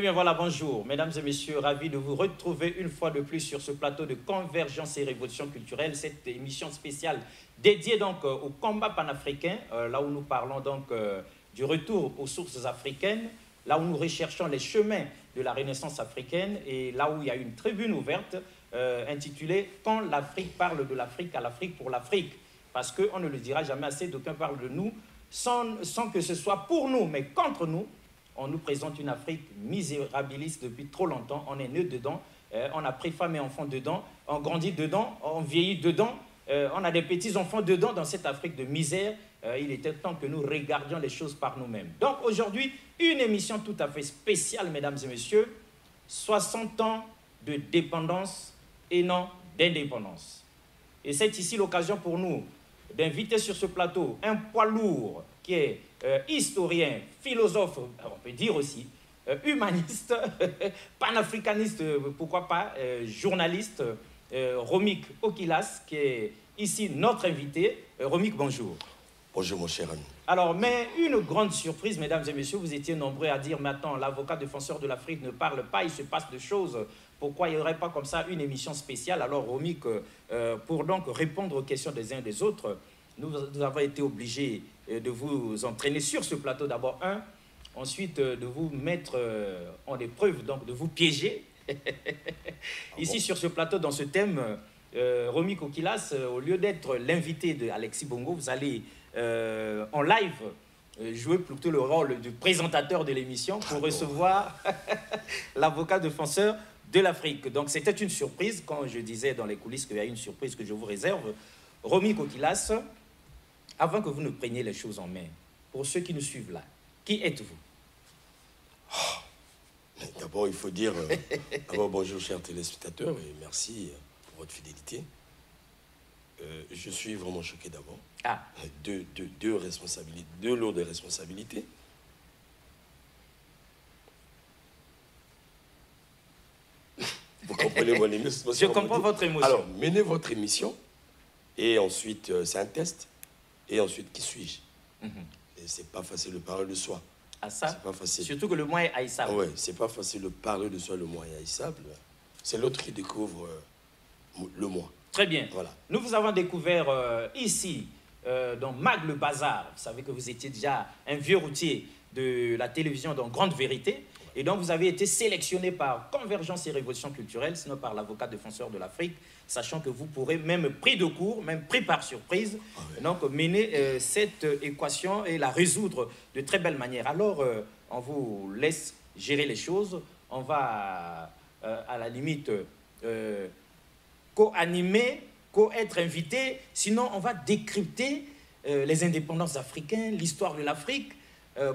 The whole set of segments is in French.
bien, voilà, bonjour. Mesdames et messieurs, ravi de vous retrouver une fois de plus sur ce plateau de Convergence et Révolution culturelle, cette émission spéciale dédiée donc au combat panafricain, là où nous parlons donc du retour aux sources africaines, là où nous recherchons les chemins de la Renaissance africaine et là où il y a une tribune ouverte intitulée « Quand l'Afrique parle de l'Afrique à l'Afrique pour l'Afrique ». Parce qu'on ne le dira jamais assez, d'aucuns parlent de nous sans que ce soit pour nous, mais contre nous. On nous présente une Afrique misérabiliste depuis trop longtemps. On est né dedans, on a pris femmes et enfants dedans, on grandit dedans, on vieillit dedans, on a des petits-enfants dedans dans cette Afrique de misère. Il était temps que nous regardions les choses par nous-mêmes. Donc aujourd'hui, une émission tout à fait spéciale, mesdames et messieurs. 60 ans de dépendance et non d'indépendance. Et c'est ici l'occasion pour nous d'inviter sur ce plateau un poids lourd qui est historien, philosophe, on peut dire aussi, humaniste, panafricaniste, pourquoi pas, journaliste, Romik Okilas, qui est ici notre invité. Romik, bonjour. Bonjour mon cher ami. Alors, mais une grande surprise, mesdames et messieurs, vous étiez nombreux à dire, mais attends, l'avocat défenseur de l'Afrique ne parle pas, il se passe de choses. Pourquoi il n'y aurait pas comme ça une émission spéciale? Alors, Romik, pour donc répondre aux questions des uns et des autres, nous avons été obligés de vous entraîner sur ce plateau d'abord, ensuite de vous mettre en épreuve, donc de vous piéger. Ici, sur ce plateau, dans ce thème, Romik Okilas, au lieu d'être l'invité d'Alexis Bongo, vous allez en live jouer plutôt le rôle du présentateur de l'émission pour recevoir l'avocat défenseur de l'Afrique. Donc, c'était une surprise, quand je disais dans les coulisses qu'il y a une surprise que je vous réserve. Romik Okilas, avant que vous ne preniez les choses en main, pour ceux qui nous suivent là, qui êtes-vous? D'abord, il faut dire bonjour chers téléspectateurs et merci pour votre fidélité. Je suis vraiment choqué d'abord. Deux responsabilités, deux lourdes responsabilités. Vous comprenez mon émission? Je comprends votre émotion. Alors, menez votre émission et ensuite, c'est un test. Et ensuite, qui suis-je? Et c'est pas facile de parler de soi. Ah ça? C'est pas facile. Surtout que le moi est haïssable. Oui, c'est pas facile de parler de soi, le moi est haïssable. C'est l'autre qui découvre le moi. Très bien. Voilà. Nous vous avons découvert ici, dans Mag le Bazar. Vous savez que vous étiez déjà un vieux routier de la télévision dans Grande Vérité. Et donc, vous avez été sélectionné par Convergence et Révolution culturelle, sinon par l'avocat défenseur de l'Afrique, sachant que vous pourrez, même pris de court, même pris par surprise, donc mener cette équation et la résoudre de très belle manière. Alors, on vous laisse gérer les choses. On va, à la limite, co-animer, co-être invité. Sinon, on va décrypter les indépendances africaines, l'histoire de l'Afrique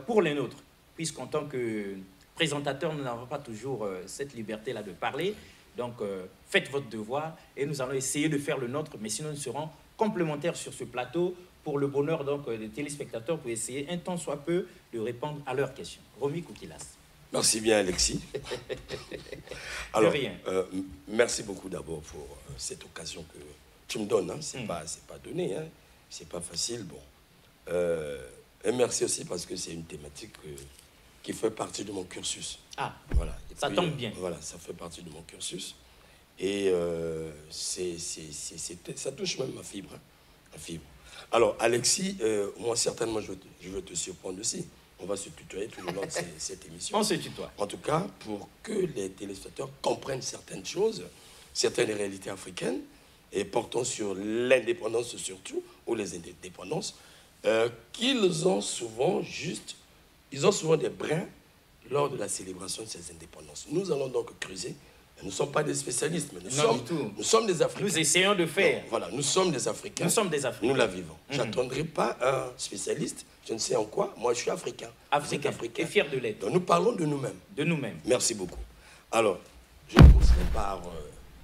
pour les nôtres. Puisqu'en tant que présentateur, nous n'avons pas toujours cette liberté-là de parler. Donc, faites votre devoir et nous allons essayer de faire le nôtre, mais sinon, nous serons complémentaires sur ce plateau pour le bonheur donc, des téléspectateurs pour essayer un tant soit peu de répondre à leurs questions. Romik Okilas. Merci bien, Alexis. Alors, de rien. Merci beaucoup d'abord pour cette occasion que tu me donnes. Hein. C'est pas donné, hein. C'est pas facile. Bon. Et merci aussi parce que c'est une thématique qui fait partie de mon cursus. Ah, voilà. ça tombe bien. Voilà, ça fait partie de mon cursus. Et ça touche même ma fibre. Hein, ma fibre. Alors, Alexis, moi, certainement, je veux te surprendre aussi. On va se tutoyer tout le long de cette émission. On se tutoie. En tout cas, pour que les téléspectateurs comprennent certaines choses, certaines réalités africaines, et portant sur l'indépendance surtout, ou les indépendances, qu'ils ont souvent ils ont souvent des brins lors de la célébration de ces indépendances. Nous allons donc creuser. Nous ne sommes pas des spécialistes, mais nous sommes des Africains. Nous essayons de faire. Donc, voilà, nous sommes des Africains. Nous sommes des Africains. Nous la vivons. Je n'attendrai pas un spécialiste, je ne sais en quoi. Moi, je suis africain. Africain. Et fier de l'être. Donc, nous parlons de nous-mêmes. De nous-mêmes. Merci beaucoup. Alors, je commencerai par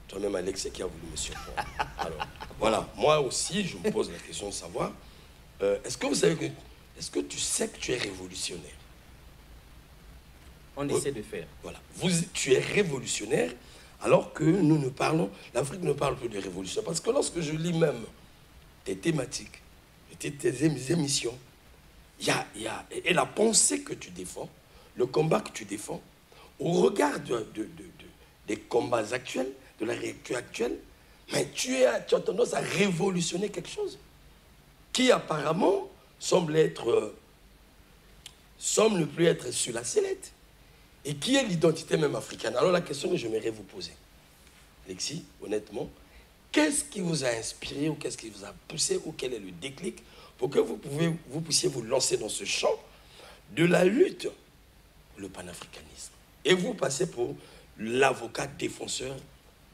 toi-même, Alexis, qui a voulu me surprendre. Alors, voilà, moi aussi, je me pose la question de savoir, est-ce que tu sais que tu es révolutionnaire? On essaie de faire. Voilà. Tu es révolutionnaire alors que nous ne parlons... L'Afrique ne parle plus de révolution. Parce que lorsque je lis même tes thématiques, tes émissions, et la pensée que tu défends, le combat que tu défends, au regard des combats actuels, de la réalité actuelle, mais tu as tendance à révolutionner quelque chose qui apparemment semble ne plus être sur la sellette et qui est l'identité même africaine. Alors la question que j'aimerais vous poser, Alexis, honnêtement, qu'est-ce qui vous a inspiré ou qu'est-ce qui vous a poussé ou quel est le déclic pour que vous puissiez vous lancer dans ce champ de la lutte pour le panafricanisme et vous passez pour l'avocat défenseur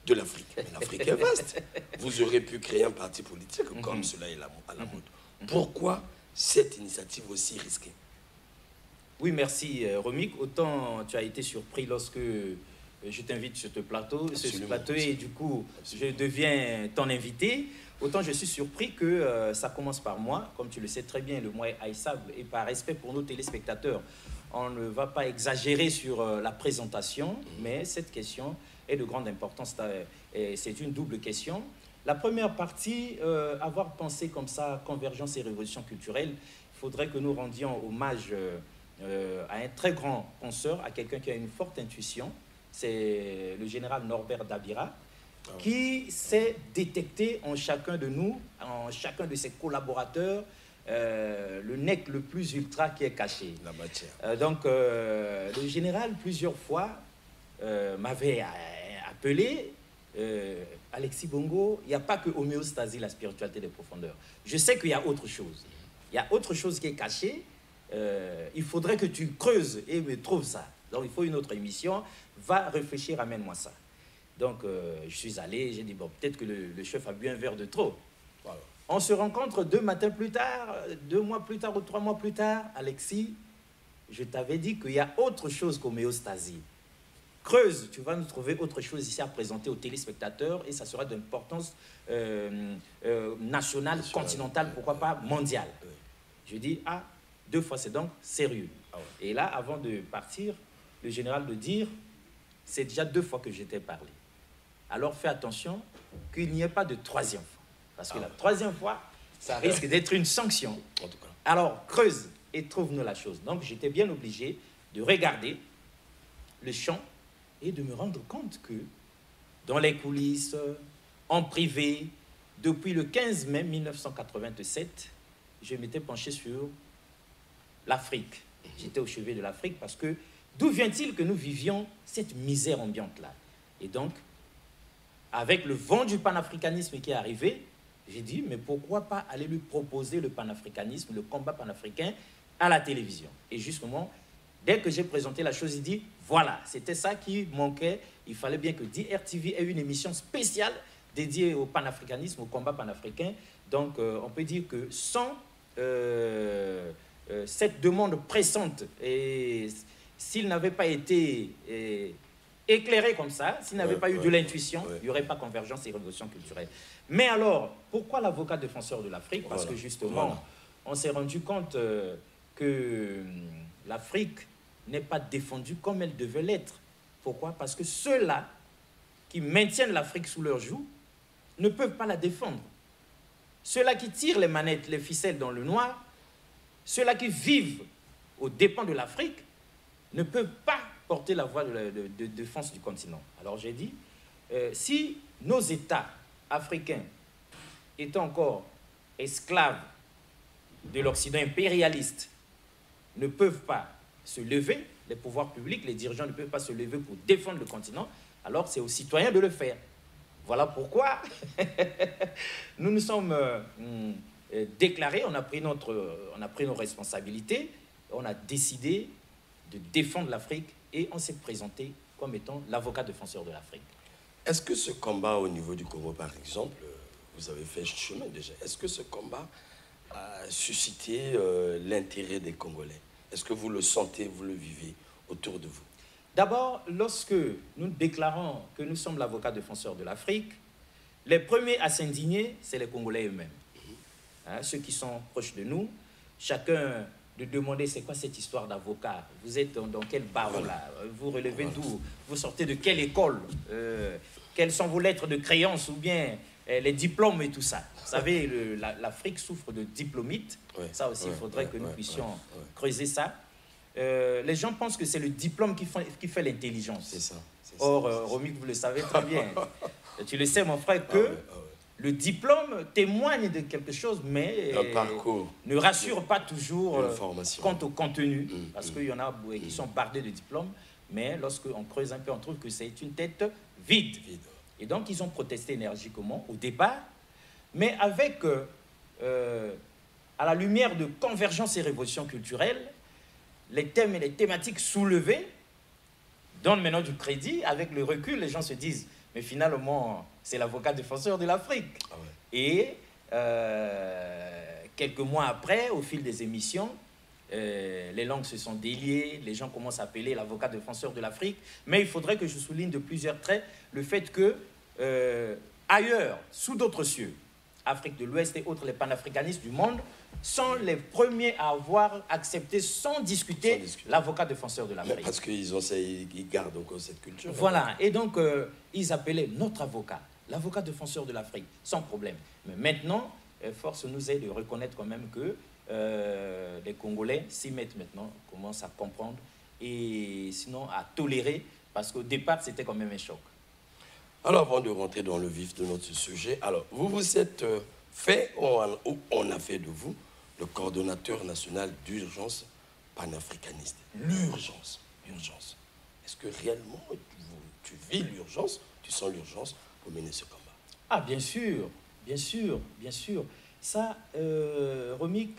de l'Afrique. Mais l'Afrique est vaste. Vous aurez pu créer un parti politique comme cela est à la mode. Pourquoi cette initiative aussi risquée? Oui, merci Romik. Autant tu as été surpris lorsque je t'invite sur ce plateau, et du coup je deviens ton invité. Autant je suis surpris que ça commence par moi, comme tu le sais très bien, le mois est haïssable et par respect pour nos téléspectateurs, on ne va pas exagérer sur la présentation, mais cette question est de grande importance. C'est une double question. La première partie, avoir pensé comme ça, convergence et révolution culturelle, il faudrait que nous rendions hommage à un très grand penseur, à quelqu'un qui a une forte intuition. C'est le général Norbert Dabira, qui sait détecter en chacun de nous, en chacun de ses collaborateurs, le nec le plus ultra qui est caché. La matière. Donc, le général, plusieurs fois, m'avait appelé, Alexis Bongo, il n'y a pas que homéostasie, la spiritualité des profondeurs. Je sais qu'il y a autre chose. Il y a autre chose qui est cachée. Il faudrait que tu creuses et me trouves ça. Donc, il faut une autre émission. Va réfléchir, amène-moi ça. Donc, je suis allé, j'ai dit, bon, peut-être que le chef a bu un verre de trop. Voilà. On se rencontre 2 matins plus tard, 2 mois plus tard ou 3 mois plus tard. Alexis, je t'avais dit qu'il y a autre chose qu'homéostasie. Creuse, tu vas nous trouver autre chose ici à présenter aux téléspectateurs et ça sera d'importance nationale, continentale, pourquoi pas mondiale. Je dis, 2 fois, c'est donc sérieux. Et là, avant de partir, le général de dire, c'est déjà 2 fois que je t'ai parlé. Alors fais attention qu'il n'y ait pas de 3e fois. Parce que la 3e fois, ça risque d'être une sanction. En tout cas. Alors creuse et trouve-nous la chose. Donc j'étais bien obligé de regarder le champ et de me rendre compte que dans les coulisses, en privé, depuis le 15 mai 1987, je m'étais penché sur l'Afrique. J'étais au chevet de l'Afrique parce que d'où vient-il que nous vivions cette misère ambiante-là? Et donc, avec le vent du panafricanisme qui est arrivé, j'ai dit, mais pourquoi pas aller lui proposer le panafricanisme, le combat panafricain à la télévision? Et justement, dès que j'ai présenté la chose, il dit, voilà, c'était ça qui manquait. Il fallait bien que DRTV ait une émission spéciale dédiée au panafricanisme, au combat panafricain. Donc, on peut dire que sans cette demande pressante, et s'il n'avait pas été éclairé comme ça, s'il n'avait pas eu de l'intuition, il n'y aurait pas convergence et révolution culturelle. Mais alors, pourquoi l'avocat défenseur de l'Afrique? Parce que justement, on s'est rendu compte que l'Afrique n'est pas défendue comme elle devait l'être. Pourquoi? Parce que ceux-là qui maintiennent l'Afrique sous leur joug ne peuvent pas la défendre. Ceux-là qui tirent les manettes, les ficelles dans le noir, ceux-là qui vivent aux dépens de l'Afrique, ne peuvent pas porter la voix de défense du continent. Alors j'ai dit, si nos États africains étaient encore esclaves de l'Occident impérialiste, ne peuvent pas se lever, les pouvoirs publics, les dirigeants ne peuvent pas se lever pour défendre le continent, alors c'est aux citoyens de le faire. Voilà pourquoi nous nous sommes déclarés, on a pris nos responsabilités, on a décidé de défendre l'Afrique et on s'est présenté comme étant l'avocat défenseur de l'Afrique. Est-ce que ce combat au niveau du Congo, par exemple, vous avez fait chemin déjà, est-ce que ce combat a suscité l'intérêt des Congolais? Est-ce que vous le sentez, vous le vivez autour de vous? D'abord, lorsque nous déclarons que nous sommes l'avocat défenseur de l'Afrique, les premiers à s'indigner, c'est les Congolais eux-mêmes. Ceux qui sont proches de nous, chacun de demander c'est quoi cette histoire d'avocat, vous êtes dans quel barreau là, vous relevez d'où, vous sortez de quelle école, quelles sont vos lettres de créance ou bien les diplômes et tout ça. Vous savez, l'Afrique souffre de diplômites, ça aussi il faudrait que nous puissions creuser ça. les gens pensent que c'est le diplôme qui fait l'intelligence. C'est ça. Or, Romy, vous le savez très bien. Tu le sais, mon frère, que le diplôme témoigne de quelque chose, mais un parcours ne rassure pas toujours quant au contenu, parce qu'il y en a qui sont bardés de diplômes, mais lorsqu'on creuse un peu, on trouve que c'est une tête vide. Et donc, ils ont protesté énergiquement au départ, mais avec, à la lumière de convergence et révolution culturelle, les thèmes et les thématiques soulevés donnent maintenant du crédit. Avec le recul, les gens se disent, mais finalement, c'est l'avocat défenseur de l'Afrique. Ah ouais. Et quelques mois après, au fil des émissions, les langues se sont déliées, les gens commencent à appeler l'avocat défenseur de l'Afrique. Mais il faudrait que je souligne de plusieurs traits le fait que, ailleurs, sous d'autres cieux, Afrique de l'Ouest et autres, les panafricanistes du monde, sont les premiers à avoir accepté sans discuter l'avocat défenseur de l'Afrique. Parce qu'ils gardent encore cette culture. Voilà, et donc ils appelaient notre avocat, l'avocat défenseur de l'Afrique, sans problème. Mais maintenant, force nous est de reconnaître quand même que les Congolais s'y mettent maintenant, commencent à comprendre et sinon à tolérer, parce qu'au départ, c'était quand même un choc. Alors, avant de rentrer dans le vif de notre sujet, alors, vous vous êtes fait, on a fait de vous, le coordonnateur national d'urgence panafricaniste. L'urgence. Est-ce que réellement, tu vis l'urgence, tu sens l'urgence pour mener ce combat? Ah, bien sûr. Ça, Romik,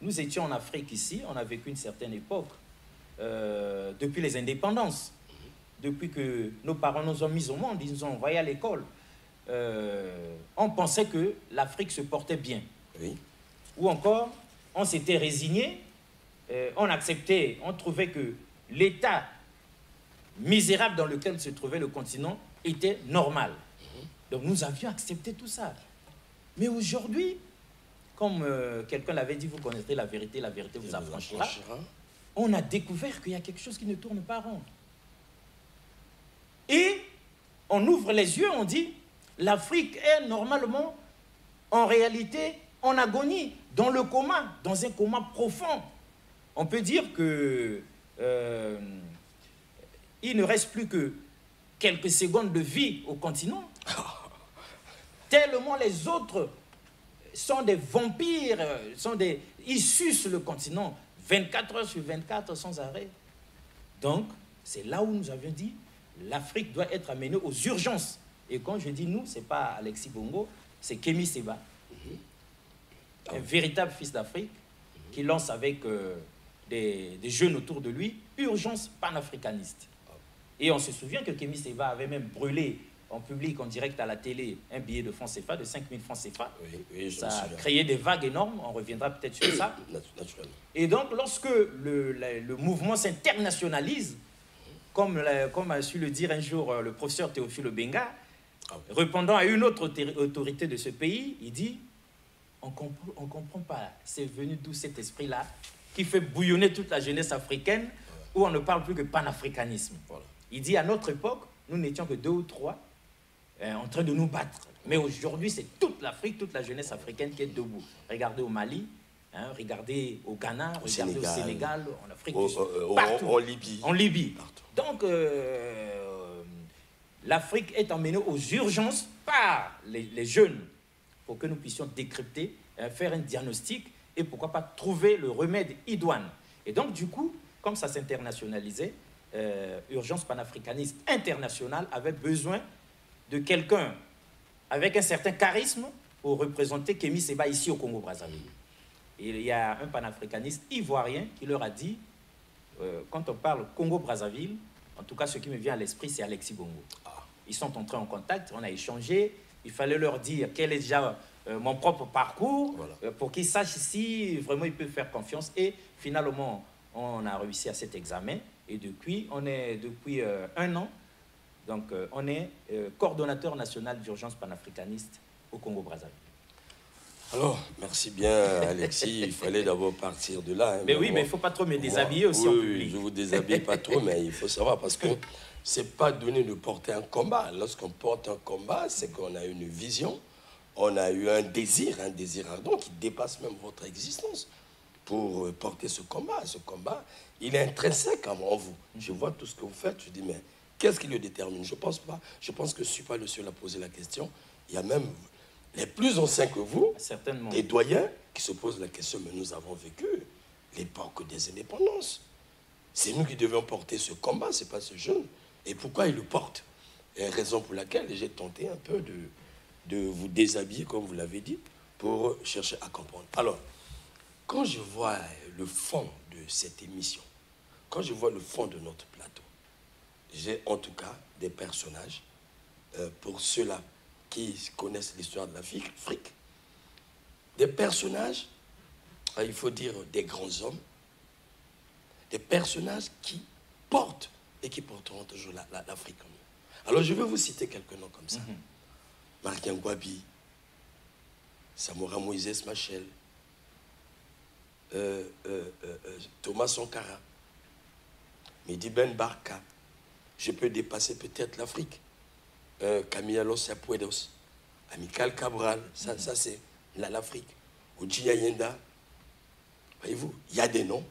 nous étions en Afrique ici, on a vécu une certaine époque, depuis les indépendances. Depuis que nos parents nous ont mis au monde, ils nous ont envoyés à l'école, on pensait que l'Afrique se portait bien. Oui. Ou encore, on s'était résigné, on acceptait, on trouvait que l'état misérable dans lequel se trouvait le continent était normal. Donc nous avions accepté tout ça. Mais aujourd'hui, comme quelqu'un l'avait dit, vous connaîtrez la vérité vous affranchira. On a découvert qu'il y a quelque chose qui ne tourne pas rond. Et on ouvre les yeux, on dit, l'Afrique est normalement, en réalité, en agonie, dans le coma, dans un coma profond. On peut dire que il ne reste plus que quelques secondes de vie au continent. Tellement les autres sont des vampires, ils sucent le continent 24 heures sur 24 sans arrêt. Donc, c'est là où nous avions dit, l'Afrique doit être amenée aux urgences. Et quand je dis nous, ce n'est pas Alexis Bongo, c'est Kémy Séba, un véritable fils d'Afrique, qui lance avec des jeunes autour de lui, urgence panafricaniste. Et on se souvient que Kémy Séba avait même brûlé en public, en direct à la télé, un billet de francs CFA, de 5000 francs CFA. Oui, ça a créé des vagues énormes, on reviendra peut-être sur ça. Naturellement. Et donc, lorsque le mouvement s'internationalise, comme a su le dire un jour le professeur Théophile Obenga, répondant à une autre autorité de ce pays, il dit, on ne comprend pas, c'est venu d'où cet esprit-là, qui fait bouillonner toute la jeunesse africaine, où on ne parle plus que panafricanisme. Voilà. Il dit, à notre époque, nous n'étions que 2 ou 3 en train de nous battre. Mais aujourd'hui, c'est toute l'Afrique, toute la jeunesse africaine qui est debout. Regardez au Mali, regardez au Ghana, regardez au Sénégal, en Afrique du Sud, partout. En Libye. Partout. Donc, l'Afrique est emmenée aux urgences par les jeunes pour que nous puissions décrypter, faire un diagnostic et pourquoi pas trouver le remède idoine. Et donc, du coup, comme ça s'internationalisait, Urgence panafricaniste internationale avait besoin de quelqu'un avec un certain charisme pour représenter Kémy Séba ici au Congo-Brazzaville. Et il y a un panafricaniste ivoirien qui leur a dit, quand on parle Congo-Brazzaville, en tout cas ce qui me vient à l'esprit, c'est Alexis Bongo. Ils sont entrés en contact, on a échangé, il fallait leur dire quel est déjà mon propre parcours, voilà, pour qu'ils sachent si vraiment ils peuvent faire confiance. Et finalement, on a réussi à cet examen. Et depuis, on est depuis 1 an, donc on est coordonnateur national d'urgence panafricaniste au Congo-Brazzaville. Alors, merci bien Alexis, il fallait d'abord partir de là. Hein, mais oui, mais il ne faut pas trop me déshabiller aussi en public. Je ne vous déshabille pas trop, mais il faut savoir, parce que ce n'est pas donné de porter un combat. Lorsqu'on porte un combat, c'est qu'on a une vision, on a eu un désir ardent qui dépasse même votre existence. pour porter ce combat. Ce combat, il est intrinsèque en vous. Je vois tout ce que vous faites, je dis, mais qu'est-ce qui le détermine? Je pense pas. Je pense que je ne suis pas le seul à poser la question. Il y a même les plus anciens que vous, certainement, des doyens, qui se posent la question, mais nous avons vécu l'époque des indépendances. C'est nous qui devions porter ce combat, ce n'est pas ce jeune. Et pourquoi il le porte? Et raison pour laquelle j'ai tenté un peu de vous déshabiller, comme vous l'avez dit, pour chercher à comprendre. Alors, quand je vois le fond de cette émission, quand je vois le fond de notre plateau, j'ai en tout cas des personnages, pour ceux-là qui connaissent l'histoire de l'Afrique, des personnages, il faut dire des grands hommes, des personnages qui portent et qui porteront toujours l'Afrique en nous. Alors je vais vous citer quelques noms comme ça. Marc Ngouabi, Samora Moïse Machel, Thomas Sankara, Mehdi Ben Barka. Je peux dépasser peut-être l'Afrique. Camille Alosia Puedos, Amical Cabral, ça c'est l'Afrique. Oudji Yenda. Voyez-vous, il y a des noms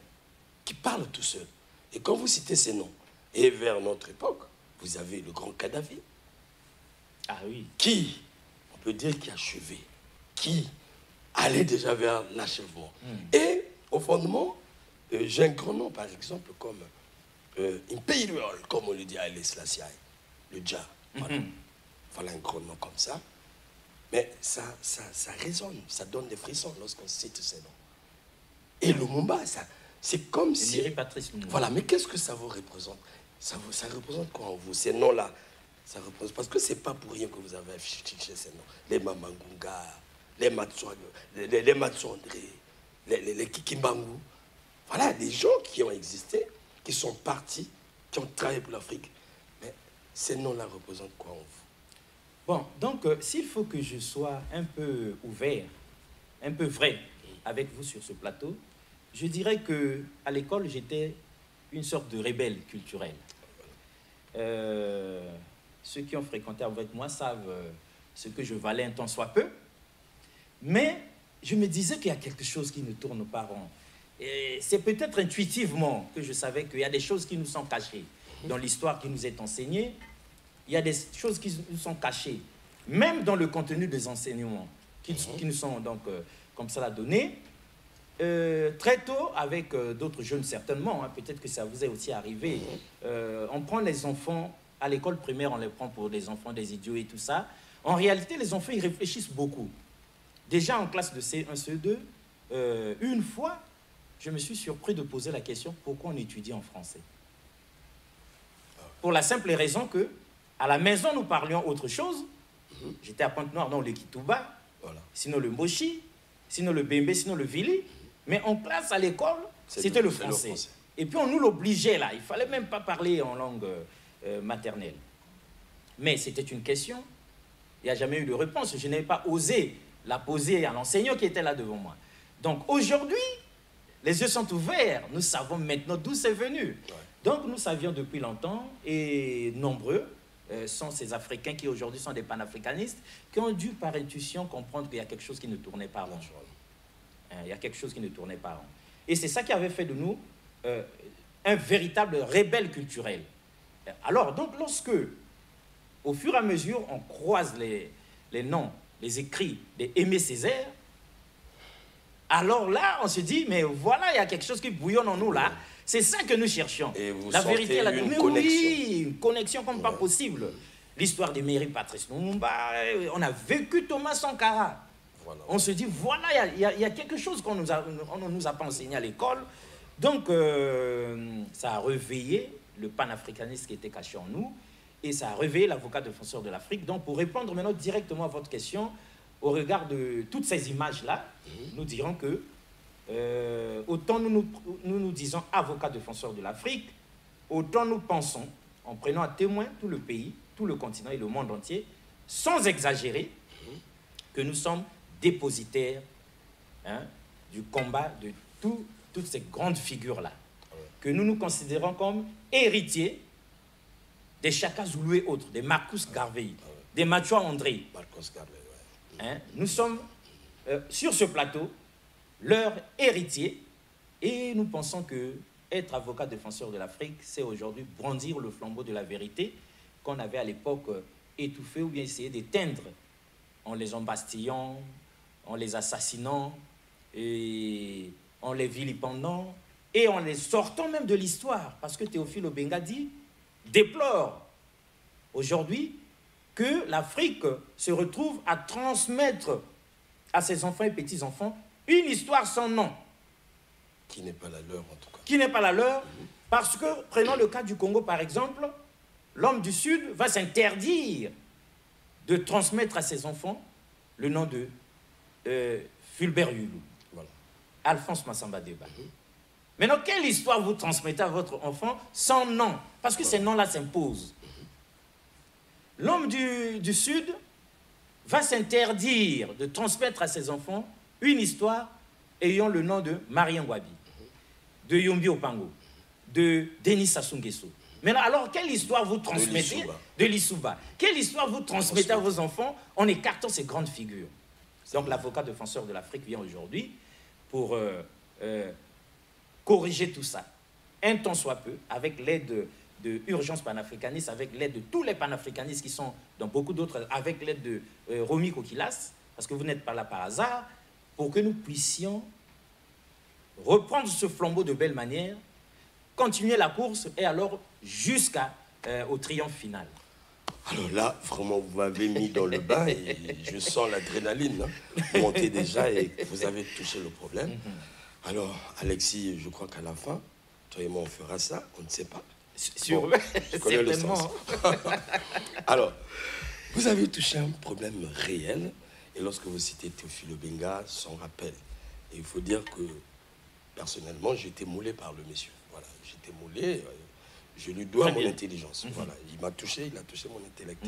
qui parlent tout seuls. Et quand vous citez ces noms, et vers notre époque, vous avez le grand Kadhafi. Ah oui. Qui, on peut dire, qui achevait, qui allait déjà vers l'achèvement. Et au fondement, j'ai un grand nom, par exemple, comme Imperial, comme on le dit à Haïlé Sélassié, le Dja. Voilà un grand nom comme ça. Mais ça résonne, ça donne des frissons lorsqu'on cite ces noms. Et Lumumba, c'est comme si... Patrice Lumumba. Voilà, mais qu'est-ce que ça vous représente? Ça représente quoi en vous? Ces noms-là, ça représente... Parce que c'est pas pour rien que vous avez affiché ces noms. Les Mamangunga, les Matsouandré, les Kikimbangu. Voilà, des gens qui ont existé, qui sont partis, qui ont travaillé pour l'Afrique. Mais ces noms-là représentent quoi en vous? Bon, donc, s'il faut que je sois un peu ouvert, un peu vrai avec vous sur ce plateau, je dirais qu'à l'école, j'étais une sorte de rebelle culturel. Ceux qui ont fréquenté avec moi savent ce que je valais un tant soit peu. Mais je me disais qu'il y a quelque chose qui ne tourne pas rond. Et c'est peut-être intuitivement que je savais qu'il y a des choses qui nous sont cachées dans l'histoire qui nous est enseignée. Il y a des choses qui nous sont cachées, même dans le contenu des enseignements qui nous sont donc comme ça donnés. Très tôt, avec d'autres jeunes certainement, hein, peut-être que ça vous est aussi arrivé, on prend les enfants à l'école primaire, on les prend pour des enfants, des idiots et tout ça. En réalité, les enfants, ils réfléchissent beaucoup. Déjà en classe de C1, CE2, une fois, je me suis surpris de poser la question pourquoi on étudie en français. Pour la simple raison que, à la maison, nous parlions autre chose. J'étais à Pointe-Noire, non le Kitouba, sinon le Moshi, sinon le Bembe, sinon le Vili. Mais en classe, à l'école, c'était le français. Et puis on nous l'obligeait là. Il ne fallait même pas parler en langue maternelle. Mais c'était une question. Il n'y a jamais eu de réponse. Je n'avais pas osé la poser à l'enseignant qui était là devant moi. Donc aujourd'hui, les yeux sont ouverts. Nous savons maintenant d'où c'est venu. Donc nous savions depuis longtemps, et nombreux sont ces Africains qui aujourd'hui sont des panafricanistes, qui ont dû par intuition comprendre qu'il y a quelque chose qui ne tournait pas rond. Il y a quelque chose qui ne tournait pas rond. Et c'est ça qui avait fait de nous un véritable rebelle culturel. Alors, donc, lorsque, au fur et à mesure, on croise les noms, les écrits d'Aimé Césaire, alors là, on se dit, mais voilà, il y a quelque chose qui bouillonne en nous, là. C'est ça que nous cherchions. Et vous la vérité, sentez une connexion. Oui, une connexion comme pas possible. L'histoire de Mairie Patrice Lumumba, on a vécu Thomas Sankara. Voilà. On se dit, voilà, il y a quelque chose qu'on ne nous a pas enseigné à l'école. Donc, ça a réveillé le panafricanisme qui était caché en nous, et ça a réveillé l'avocat défenseur de l'Afrique. Donc, pour répondre maintenant directement à votre question, au regard de toutes ces images-là, nous dirons que autant nous disons avocat défenseur de l'Afrique, autant nous pensons, en prenant à témoin tout le pays, tout le continent et le monde entier, sans exagérer, que nous sommes dépositaires du combat de toutes ces grandes figures-là, que nous nous considérons comme héritiers des Chaka Zulu et autres, des Marcus Garvey, des Mathieu André. Nous sommes sur ce plateau leurs héritiers, Et nous pensons que être avocat défenseur de l'Afrique, c'est aujourd'hui brandir le flambeau de la vérité qu'on avait à l'époque étouffé ou bien essayé d'éteindre en les embastillant, en les assassinant, et en les vilipendant, et en les sortant même de l'histoire. Parce que Théophile Obenga dit, déplore aujourd'hui que l'Afrique se retrouve à transmettre à ses enfants et petits-enfants une histoire sans nom. Qui n'est pas la leur, en tout cas. Qui n'est pas la leur, parce que, prenons le cas du Congo par exemple, l'homme du Sud va s'interdire de transmettre à ses enfants le nom de Fulbert Yulu, Voilà. Alphonse Massamba Deba. Maintenant, quelle histoire vous transmettez à votre enfant sans nom? Parce que ces noms-là s'imposent. L'homme du Sud va s'interdire de transmettre à ses enfants une histoire ayant le nom de Marie Ngouabi, de Yombi Opango, de Denis Sassou Nguesso. Maintenant, alors, quelle histoire vous transmettez de Lissouba? Quelle histoire vous transmettez à vos enfants en écartant ces grandes figures? Donc, l'avocat défenseur de l'Afrique vient aujourd'hui pour corriger tout ça, un temps soit peu, avec l'aide de Urgence panafricaniste, avec l'aide de tous les panafricanistes qui sont dans beaucoup d'autres, avec l'aide de Romy Kokilas, parce que vous n'êtes pas là par hasard, pour que nous puissions reprendre ce flambeau de belle manière, continuer la course et alors jusqu'au triomphe final. Alors là, vraiment, vous m'avez mis dans le bain et je sens l'adrénaline monter déjà et vous avez touché le problème. Alors, Alexis, je crois qu'à la fin, toi et moi, on fera ça, on ne sait pas. Bon, je connais le sens. Alors, vous avez touché un problème réel et lorsque vous citez Théophile Obenga, son rappel. Et il faut dire que, personnellement, j'ai été moulé par le monsieur. Voilà, j'ai été moulé, je lui dois mon intelligence. Voilà, il m'a touché, il a touché mon intellect.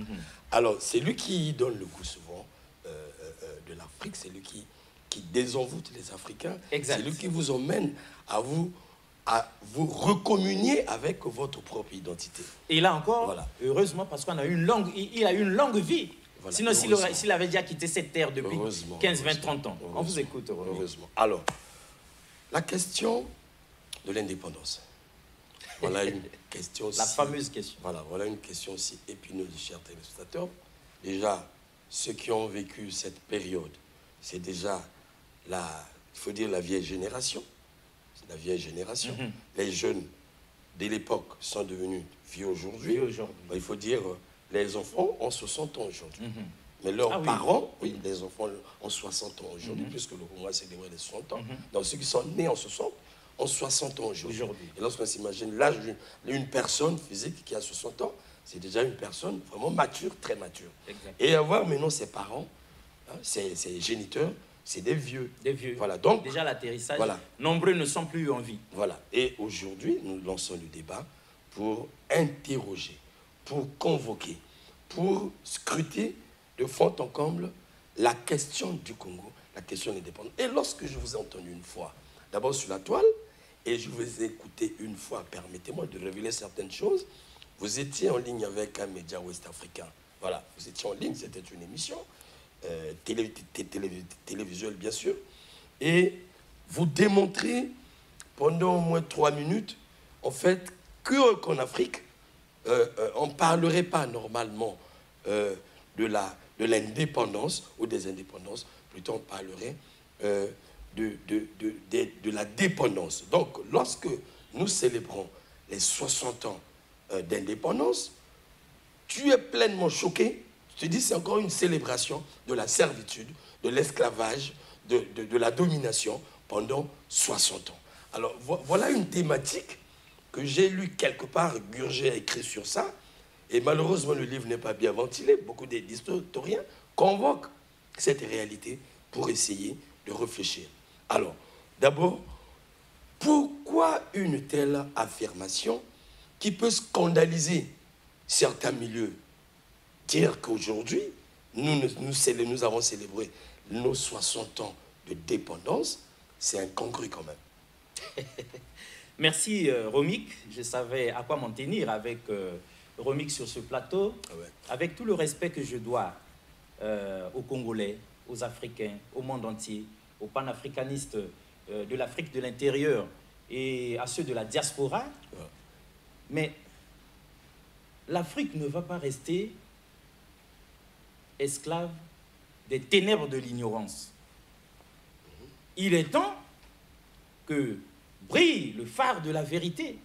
Alors, c'est lui qui donne le goût souvent de l'Afrique, c'est lui qui désenvoûte les Africains. C'est lui qui vous emmène à vous recommunier avec votre propre identité. Et là encore, voilà. Heureusement, parce qu'on a eu une longue, il a eu une longue vie. Voilà, sinon, s'il avait déjà quitté cette terre depuis 15, 20, 30 ans. On vous écoute. Heureusement. Alors, la question de l'indépendance. Voilà une question la fameuse question. Voilà une question aussi épineuse, chers téléspectateurs. Déjà, ceux qui ont vécu cette période, c'est déjà il faut dire la vieille génération. C'est la vieille génération. Les jeunes de l'époque sont devenus vieux aujourd'hui. Il faut dire, les enfants ont 60 ans aujourd'hui. Mais leurs parents, les enfants ont 60 ans aujourd'hui, puisque le Congo a célébré les 60 ans. Donc ceux qui sont nés en 60 ont 60 ans aujourd'hui. Et lorsqu'on s'imagine l'âge d'une personne physique qui a 60 ans, c'est déjà une personne vraiment mature, très mature. Exactement. Et avoir maintenant ses parents, ses géniteurs, c'est des vieux. Des vieux. Voilà, donc, déjà l'atterrissage, nombreux ne sont plus en vie. Voilà. Et aujourd'hui, nous lançons le débat pour interroger, pour convoquer, pour scruter de fond en comble la question du Congo, la question de l'indépendance. Et lorsque je vous ai entendu une fois, d'abord sur la toile, et je vous ai écouté une fois, permettez-moi de révéler certaines choses, vous étiez en ligne avec un média ouest-africain. Voilà, vous étiez en ligne, c'était une émission. Télévisuel bien sûr, et vous démontrez pendant au moins 3 minutes, en fait, qu'en Afrique, on ne parlerait pas normalement de l'indépendance ou des indépendances, plutôt on parlerait de la dépendance. Donc, lorsque nous célébrons les 60 ans d'indépendance, tu es pleinement choqué. Je te dis, c'est encore une célébration de la servitude, de l'esclavage, de la domination pendant 60 ans. Alors, voilà une thématique que j'ai lue quelque part, Gurgé a écrit sur ça, et malheureusement, le livre n'est pas bien ventilé. Beaucoup d'historiens convoquent cette réalité pour essayer de réfléchir. Alors, d'abord, pourquoi une telle affirmation qui peut scandaliser certains milieux? Dire qu'aujourd'hui, nous avons célébré nos 60 ans de dépendance, c'est incongru quand même. Merci Romik, je savais à quoi m'en tenir avec Romik sur ce plateau, avec tout le respect que je dois aux Congolais, aux Africains, au monde entier, aux panafricanistes de l'Afrique de l'intérieur et à ceux de la diaspora. Ouais. Mais l'Afrique ne va pas rester esclave des ténèbres de l'ignorance. Il est temps que brille le phare de la vérité,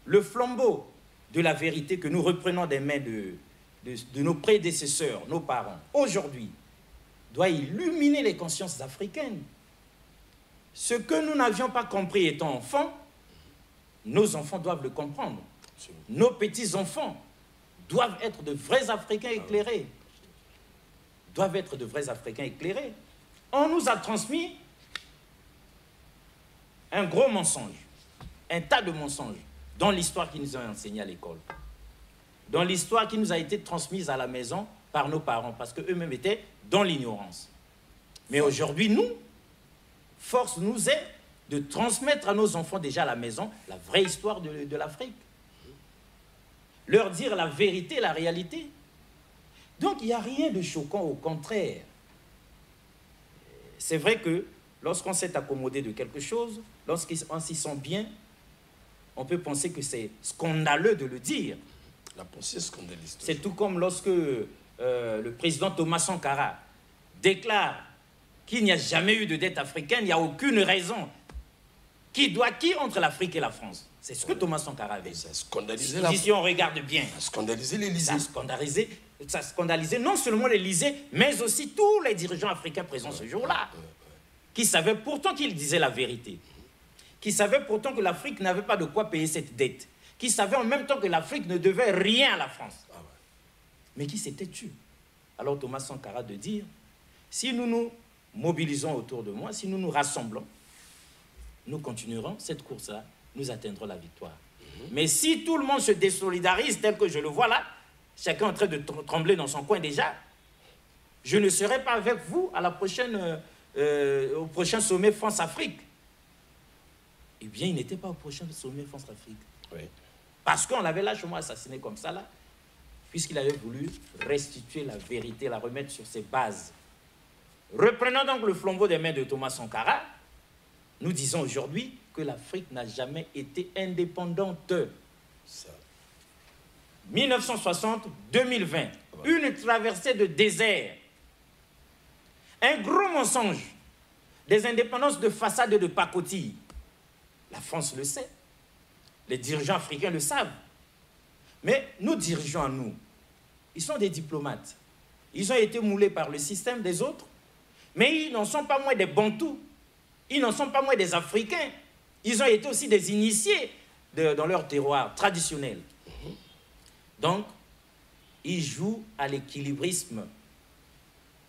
le flambeau de la vérité que nous reprenons des mains de nos prédécesseurs, nos parents. Aujourd'hui, doit illuminer les consciences africaines. Ce que nous n'avions pas compris étant enfants, nos enfants doivent le comprendre. Nos petits-enfants doivent être de vrais Africains éclairés. Doivent être de vrais Africains éclairés. On nous a transmis un gros mensonge, un tas de mensonges dans l'histoire qui nous a enseigné à l'école, dans l'histoire qui nous a été transmise à la maison par nos parents, parce qu'eux-mêmes étaient dans l'ignorance. Mais aujourd'hui, nous, force nous est de transmettre à nos enfants déjà à la maison la vraie histoire de l'Afrique. Leur dire la vérité, la réalité. Donc, il n'y a rien de choquant, au contraire. C'est vrai que lorsqu'on s'est accommodé de quelque chose, lorsqu'on s'y sent bien, on peut penser que c'est scandaleux de le dire. La pensée scandaliste. C'est tout comme lorsque le président Thomas Sankara déclare qu'il n'y a jamais eu de dette africaine, il n'y a aucune raison. Qui entre l'Afrique et la France? C'est ce que Thomas Sankara avait dit. Ça a scandalisé si on regarde bien. Ça a scandalisé l'Élysée. Ça a scandalisé non seulement l'Élysée, mais aussi tous les dirigeants africains présents ce jour-là, qui savaient pourtant qu'ils disaient la vérité, qui savaient pourtant que l'Afrique n'avait pas de quoi payer cette dette, qui savaient en même temps que l'Afrique ne devait rien à la France, mais qui s'étaient tus. Alors Thomas Sankara de dire, si nous nous mobilisons autour de moi, si nous nous rassemblons, nous continuerons cette course-là, nous atteindrons la victoire. Mais si tout le monde se désolidarise tel que je le vois là, chacun est en train de trembler dans son coin déjà, je ne serai pas avec vous à la prochaine, au prochain sommet France-Afrique. Eh bien, il n'était pas au prochain sommet France-Afrique. Oui. Parce qu'on l'avait lâchement assassiné comme ça là, puisqu'il avait voulu restituer la vérité, la remettre sur ses bases. Reprenons donc le flambeau des mains de Thomas Sankara, nous disons aujourd'hui que l'Afrique n'a jamais été indépendante. 1960-2020, une traversée de désert, un gros mensonge, des indépendances de façade et de pacotille. La France le sait, les dirigeants africains le savent. Mais nos dirigeants, nous, ils sont des diplomates. Ils ont été moulés par le système des autres, mais ils n'en sont pas moins des Bantous. Ils n'en sont pas moins des Africains. Ils ont été aussi des initiés dans leur terroir traditionnel. Donc, ils jouent à l'équilibrisme.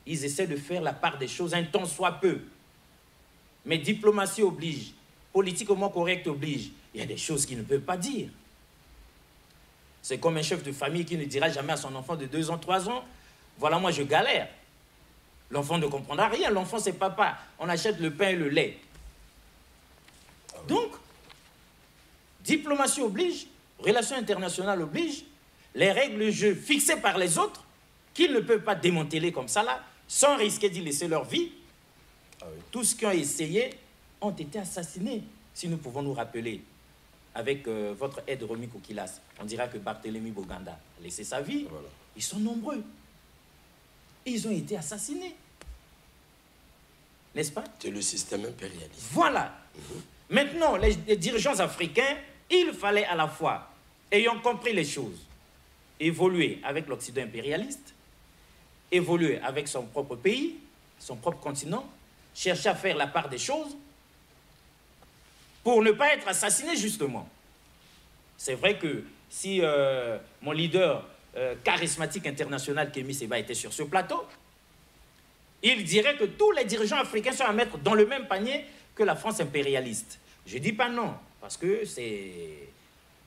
Ils essaient de faire la part des choses un tant soit peu. Mais diplomatie oblige, politiquement correct oblige. Il y a des choses qu'ils ne peuvent pas dire. C'est comme un chef de famille qui ne dira jamais à son enfant de 2 ans, 3 ans, voilà, moi je galère. L'enfant ne comprendra rien. L'enfant, c'est papa. On achète le pain et le lait. Donc, diplomatie oblige, relations internationales oblige, les règles de jeu fixées par les autres, qu'ils ne peuvent pas démanteler comme ça, là, sans risquer d'y laisser leur vie. Tous ceux qui ont essayé ont été assassinés. Si nous pouvons nous rappeler, avec votre aide Romy Kokilas, on dira que Barthélemy Boganda a laissé sa vie. Voilà. Ils sont nombreux. Ils ont été assassinés. N'est-ce pas? C'est le système impérialiste. Voilà. Maintenant, les dirigeants africains, il fallait à la fois, ayant compris les choses, évoluer avec l'Occident impérialiste, évoluer avec son propre pays, son propre continent, chercher à faire la part des choses pour ne pas être assassiné, justement. C'est vrai que si mon leader charismatique international, Kémy Séba, était sur ce plateau, il dirait que tous les dirigeants africains sont à mettre dans le même panier que la France impérialiste. Je ne dis pas non, parce que c'est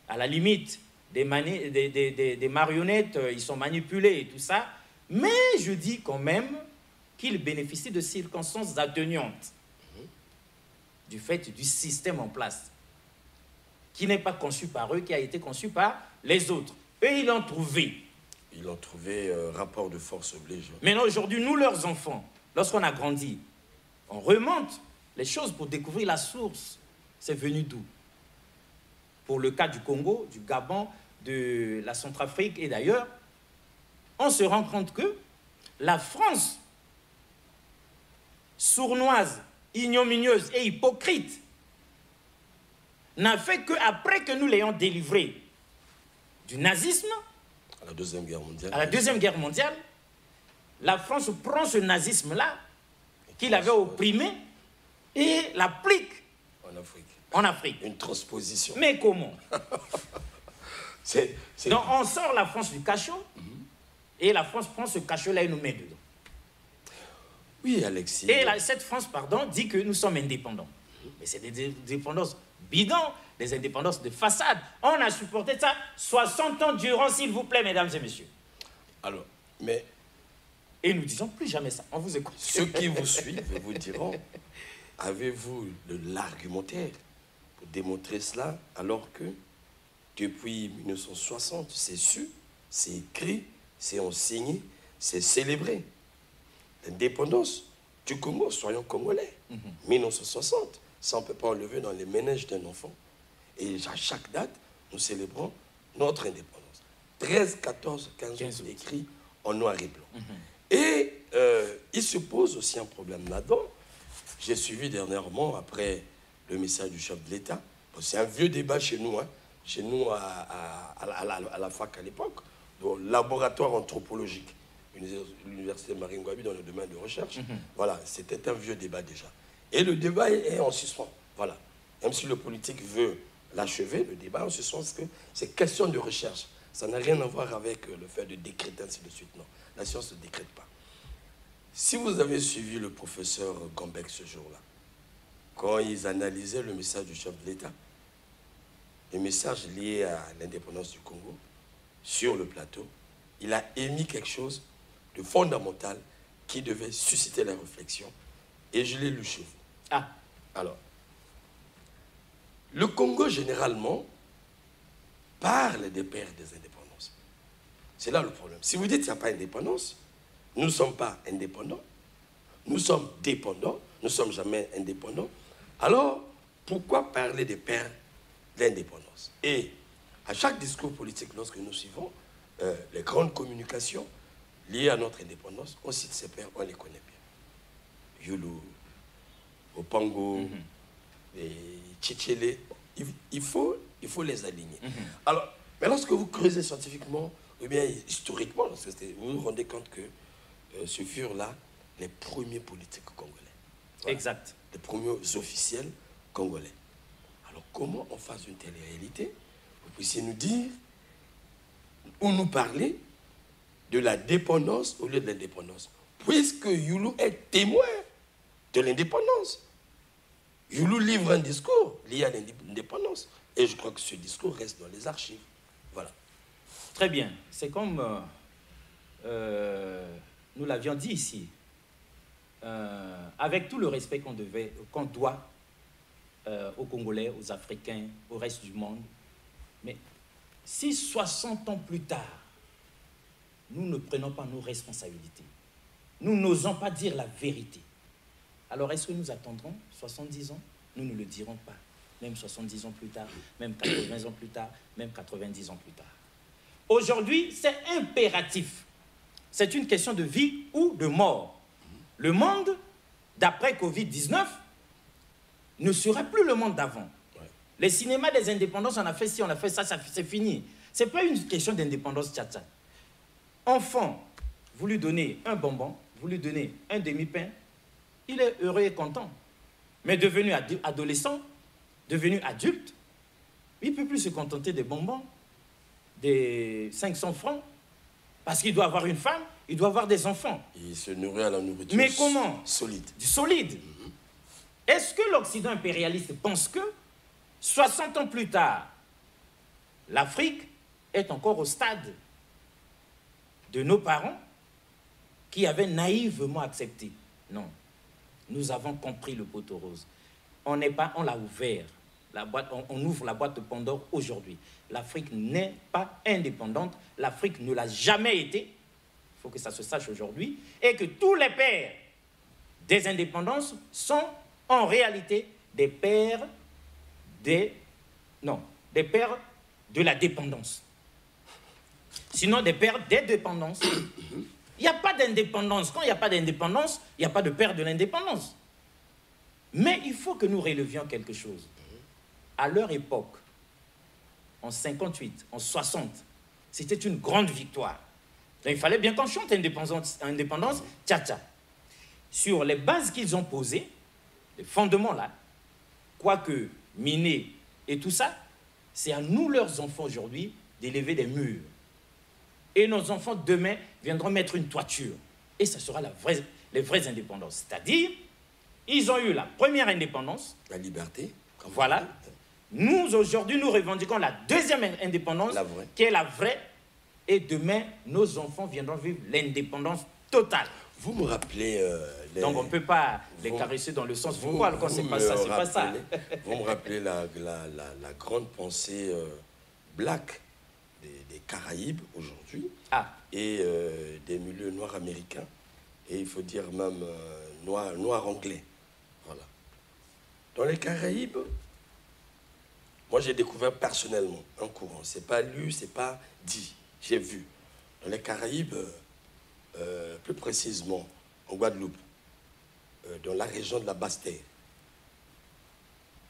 à la limite des marionnettes, ils sont manipulés et tout ça, mais je dis quand même qu'ils bénéficient de circonstances atténuantes du fait du système en place, qui n'est pas conçu par eux, qui a été conçu par les autres. Eux, ils l'ont trouvé. Ils l'ont trouvé, rapport de force oblige. Maintenant, aujourd'hui, nous, leurs enfants, lorsqu'on a grandi, on remonte les choses pour découvrir la source. C'est venu d'où? Pour le cas du Congo, du Gabon, de la Centrafrique et d'ailleurs, on se rend compte que la France, sournoise, ignominieuse et hypocrite, n'a fait qu'après que nous l'ayons délivré du nazisme, à la Deuxième Guerre mondiale. À la Deuxième Guerre mondiale, la France prend ce nazisme-là, qu'il avait opprimé, et l'applique en Afrique. Une transposition. Mais comment? C'est... Donc on sort la France du cachot, et la France prend ce cachot-là et nous met dedans. Oui, Alexis. Et cette France, pardon, dit que nous sommes indépendants. Mais c'est des indépendances bidons, des indépendances de façade. On a supporté ça 60 ans durant, s'il vous plaît, mesdames et messieurs. Alors, mais... Et nous disons plus jamais ça. On vous écoute. Ceux qui vous suivent vous diront, avez-vous de l'argumentaire pour démontrer cela, alors que depuis 1960, c'est su, c'est écrit, c'est enseigné, c'est célébré. L'indépendance du Congo, soyons congolais. 1960, ça on ne peut pas enlever dans les ménages d'un enfant. Et à chaque date, nous célébrons notre indépendance. 13, 14, 15 août, écrit en noir et blanc. Et il se pose aussi un problème là-dedans. J'ai suivi dernièrement, après le message du chef de l'État, c'est un vieux débat chez nous, hein, chez nous à la fac à l'époque, au laboratoire anthropologique, l'université Marine Ngouabi dans le domaine de recherche. Voilà, c'était un vieux débat déjà. Et le débat est en suspens. Voilà. Même si le politique veut l'achever, le débat en ce sens que c'est question de recherche. Ça n'a rien à voir avec le fait de décréter ainsi de suite. Non, la science ne décrète pas. Si vous avez suivi le professeur Gambek ce jour-là, quand ils analysaient le message du chef de l'État, le message lié à l'indépendance du Congo, sur le plateau, il a émis quelque chose de fondamental qui devait susciter la réflexion. Et je l'ai lu chez vous. Ah. Alors, le Congo, généralement, parle des pères des indépendances. C'est là le problème. Si vous dites qu'il n'y a pas d'indépendance, nous ne sommes pas indépendants, nous sommes dépendants, nous ne sommes jamais indépendants, alors pourquoi parler des pères de l'indépendance? Et à chaque discours politique, lorsque nous suivons les grandes communications liées à notre indépendance, on cite ces pères, on les connaît bien. Youlou, Opango, les Tchétchélé, il faut les aligner. Alors, mais lorsque vous creusez scientifiquement, ou bien historiquement, vous vous rendez compte que ce furent là les premiers politiques congolais. Voilà. Exact. Les premiers officiels congolais. Alors, comment on face une telle réalité? Vous puissiez nous dire, ou nous parler de la dépendance au lieu de l'indépendance. Puisque Youlou est témoin de l'indépendance. Youlou livre un discours lié à l'indépendance. Et je crois que ce discours reste dans les archives. Voilà. Très bien. C'est comme nous l'avions dit ici. Avec tout le respect qu'on doit aux Congolais, aux Africains, au reste du monde. Mais si 60 ans plus tard, nous ne prenons pas nos responsabilités, nous n'osons pas dire la vérité, alors est-ce que nous attendrons 70 ans? Nous ne le dirons pas. Même 70 ans plus tard, même 80 ans plus tard, même 90 ans plus tard. Aujourd'hui, c'est impératif. C'est une question de vie ou de mort. Le monde, d'après Covid-19, ne sera plus le monde d'avant. Ouais. Les cinémas des indépendances, on a fait ci, on a fait ça, c'est fini. Ce n'est pas une question d'indépendance tchatcha. Enfant, vous lui donnez un bonbon, vous lui donnez un demi-pain, il est heureux et content. Mais devenu adolescent, devenu adulte, il ne peut plus se contenter des bonbons, des 500 francs, parce qu'il doit avoir une femme, il doit avoir des enfants. Il se nourrit à la nourriture. Mais comment? Solide. Du solide. Est-ce que l'Occident impérialiste pense que 60 ans plus tard, l'Afrique est encore au stade de nos parents qui avaient naïvement accepté? Non. Nous avons compris le poteau rose. On l'a ouvert. On ouvre la boîte de Pandore aujourd'hui. L'Afrique n'est pas indépendante. L'Afrique ne l'a jamais été. Il faut que ça se sache aujourd'hui. Et que tous les pères des indépendances sont en réalité des pères des pères de la dépendance. Sinon, des pères des dépendances. Il n'y a pas d'indépendance. Quand il n'y a pas d'indépendance, il n'y a pas de père de l'indépendance. Mais il faut que nous relevions quelque chose. À leur époque, en 58, en 60, c'était une grande victoire. Donc, il fallait bien qu'on chante indépendance, tcha-tcha. Sur les bases qu'ils ont posées, les fondements là, quoique minés et tout ça, c'est à nous, leurs enfants aujourd'hui, d'élever des murs. Et nos enfants, demain, viendront mettre une toiture. Et ça sera les vraies indépendances. C'est-à-dire, ils ont eu la première indépendance. La liberté. Voilà. Nous, aujourd'hui, nous revendiquons la deuxième indépendance, qui est la vraie. Et demain, nos enfants viendront vivre l'indépendance totale. Vous me rappelez... Donc, on ne peut pas les caresser dans le sens du poil. Quand c'est pas ça, c'est pas ça. Vous me rappelez la grande pensée black des Caraïbes aujourd'hui et des milieux noirs américains. Et il faut dire même noirs anglais. Voilà. Dans les Caraïbes, moi j'ai découvert personnellement un courant. C'est pas lu, c'est pas dit. J'ai vu. Dans les Caraïbes, plus précisément en Guadeloupe, dans la région de la Basse-Terre.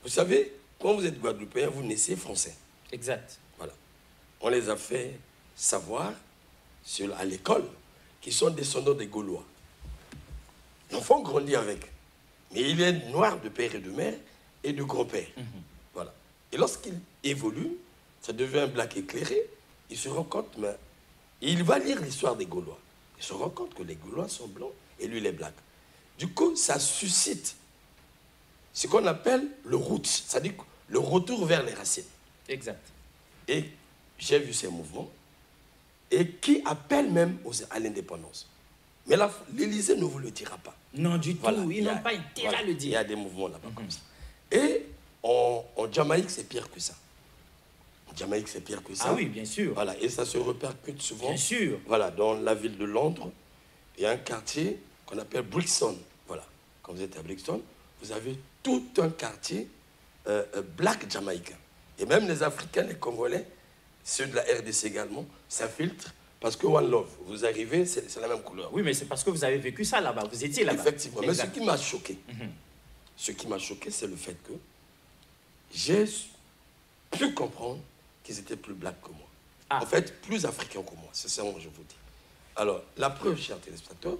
Vous savez, quand vous êtes Guadeloupéen, vous naissez français. Exact. Voilà. On les a fait savoir à l'école qu'ils sont descendants des Gaulois. L'enfant grandit avec. Mais il est noir de père et de mère et de grand-père. Voilà. Et lorsqu'il évolue, ça devient un black éclairé, il se rend compte, mais il va lire l'histoire des Gaulois. Il se rend compte que les Gaulois sont blancs et lui, il est black. Du coup, ça suscite ce qu'on appelle le roots, c'est-à-dire le retour vers les racines. Exact. Et j'ai vu ces mouvements et qui appellent même à l'indépendance. Mais l'Élysée ne vous le dira pas. Non, du tout. Ils n'ont pas intérêt à le dire. Il y a des mouvements là-bas comme ça. Et en Jamaïque, c'est pire que ça. En Jamaïque, c'est pire que ça. Ah oui, bien sûr. Voilà, et ça se répercute souvent. Bien sûr. Voilà, dans la ville de Londres, il y a un quartier qu'on appelle Brixton. Voilà, quand vous êtes à Brixton, vous avez tout un quartier black jamaïcain. Et même les Africains, les Congolais, ceux de la RDC également, s'infiltrent parce que One Love, vous arrivez, c'est la même couleur. Oui, mais c'est parce que vous avez vécu ça là-bas, vous étiez là-bas. Effectivement, mais ce qui m'a choqué, c'est le fait que j'ai pu comprendre qu'ils étaient plus blacks que moi. En fait, plus africains que moi, c'est ça que je vous dis. Alors, la preuve, chers téléspectateurs,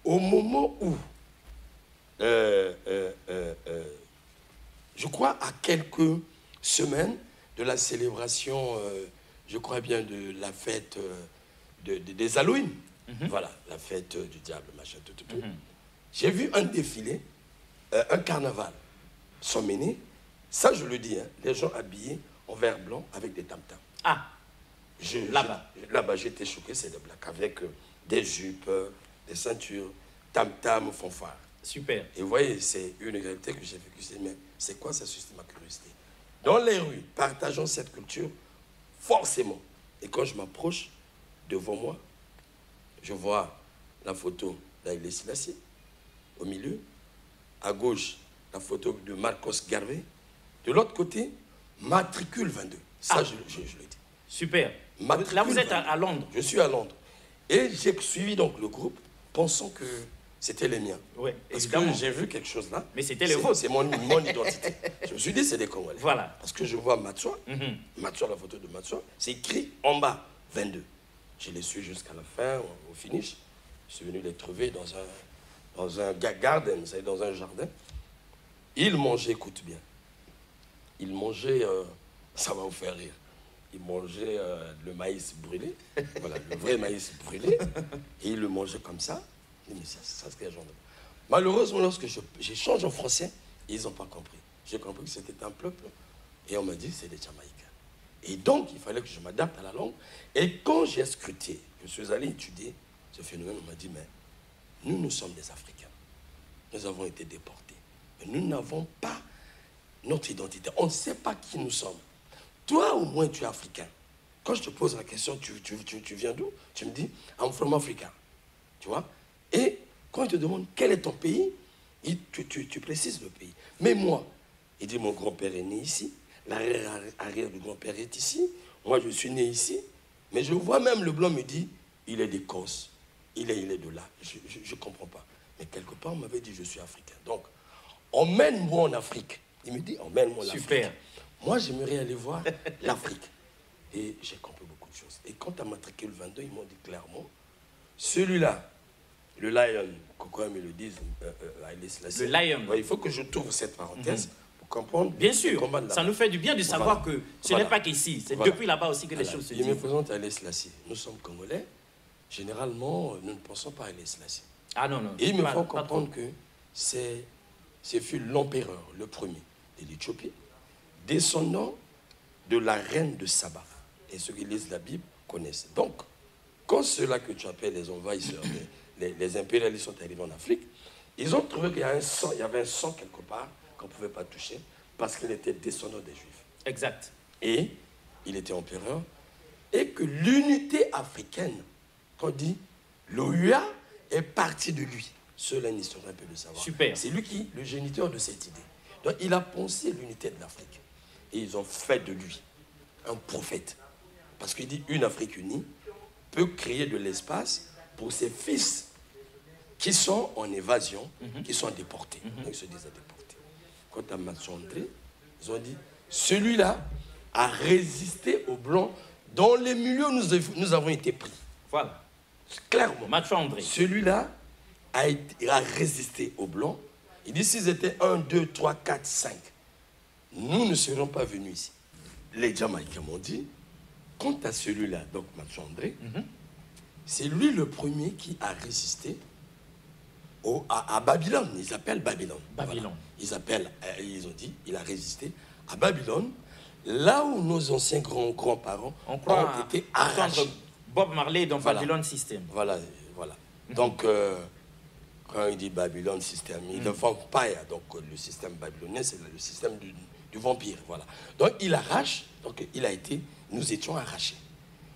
au moment où, je crois à quelques semaines de la célébration, je crois bien, de la fête des Halloween, voilà, la fête du diable, machin, tout. J'ai vu un défilé, un carnaval s'emmener, ça je le dis, hein, les gens habillés en vert blanc avec des tam-tams. Là-bas. Là-bas, j'étais choqué, c'est des blacks, avec des jupes, des ceintures, tam-tam, fanfare. Super. Et vous voyez, c'est une réalité que j'ai vécue. Mais c'est quoi, ça suscite ma curiosité. Dans les rues, partageons cette culture, forcément. Et quand je m'approche, devant moi, je vois la photo d'Haïlé Selassie, au milieu. À gauche, la photo de Marcos Garvey. De l'autre côté, matricule 22. Ça, je le dis. Super. Là, vous êtes à Londres. Je suis à Londres. Et j'ai suivi donc le groupe, pensant que c'était les miens. Oui, parce évidemment. que j'ai vu quelque chose là. Mais c'était les vôtres. C'est mon identité. Je me suis dit, c'est des Congolais. Voilà. Parce que je vois Matsua, Matsua, la photo de Matsua, c'est écrit en bas, 22. Je les suis jusqu'à la fin, au finish. Je suis venu les trouver dans un garden, vous savez, dans un jardin. Ils mangeaient, écoute bien, ils mangeaient, ça va vous faire rire, ils mangeaient le maïs brûlé, voilà, le vrai maïs brûlé, et ils le mangeaient comme ça. Mais ça c'est quel genre de... Malheureusement, lorsque j'échange en français, ils n'ont pas compris. J'ai compris que c'était un peuple, et on m'a dit c'est des Jamaïcains. Et donc, il fallait que je m'adapte à la langue. Et quand j'ai scruté, je suis allé étudier ce phénomène, on m'a dit, mais nous sommes des Africains. Nous avons été déportés. Mais nous n'avons pas notre identité. On ne sait pas qui nous sommes. Toi, au moins, tu es africain. Quand je te pose la question, tu viens d'où? Tu me dis, I'm from Africa. Tu vois? Et quand je te demande quel est ton pays, Tu précises le pays. Mais moi, il dit, mon grand-père est né ici, l'arrière du grand-père est ici, moi je suis né ici, mais je vois même le blanc me dit, il est d'Écosse, il est de là. Je ne comprends pas. Mais quelque part, on m'avait dit, je suis africain. Donc, emmène-moi en Afrique. Il me dit, emmène-moi en Afrique. Super. Moi, j'aimerais aller voir l'Afrique. Et j'ai compris beaucoup de choses. Et quand à matricule 22, ils m'ont dit clairement, celui-là, le Lion, pourquoi ils me le disent, le Lion. Ouais, il faut que je trouve cette parenthèse pour comprendre. Bien sûr, ça nous fait du bien de savoir que ce n'est pas qu'ici, c'est depuis là-bas aussi que les choses se disent. Il me présente Haïlé Selassie. Nous sommes Congolais. Généralement, nous ne pensons pas à Haïlé Selassie. Ah non, non. Et ils me font comprendre que ce fut l'empereur, le premier de l'Éthiopie, descendant de la reine de Saba. Et ceux qui lisent la Bible connaissent. Donc, quand ceux-là que tu appelles les envahisseurs, les impérialistes sont arrivés en Afrique, ils ont trouvé qu'il y avait un sang quelque part qu'on ne pouvait pas toucher parce qu'il était descendant des Juifs. Exact. Et il était empereur. Et que l'unité africaine, qu'on dit, l'OUA est partie de lui. Seul un historien peut le savoir. Super. C'est lui qui, le géniteur de cette idée. Donc il a pensé l'unité de l'Afrique. Et ils ont fait de lui un prophète. Parce qu'il dit, une Afrique unie peut créer de l'espace pour ses fils qui sont en évasion, qui sont déportés. Donc, ils se disaient déportés. Quant à Mathieu André, ils ont dit, celui-là a résisté aux Blancs dans les milieux où nous avons été pris. Voilà. Clairement. Mathieu André. Celui-là a résisté aux Blancs. Il dit, s'ils étaient 1, 2, 3, 4, 5, nous ne serions pas venus ici. Les Jamaïcains m'ont dit, quant à celui-là, donc Mathieu André, c'est lui le premier qui a résisté à Babylone. Ils appellent Babylone. Babylone. Voilà. Ils ont dit, il a résisté à Babylone, là où nos anciens grands-parents ont été arrachés. Bob Marley dans Babylone System. Voilà. Donc, quand il dit Babylone System, il ne vend pas. Donc, le système babylonien, c'est le système du vampire. Voilà. Donc, il arrache. Donc, nous étions arrachés.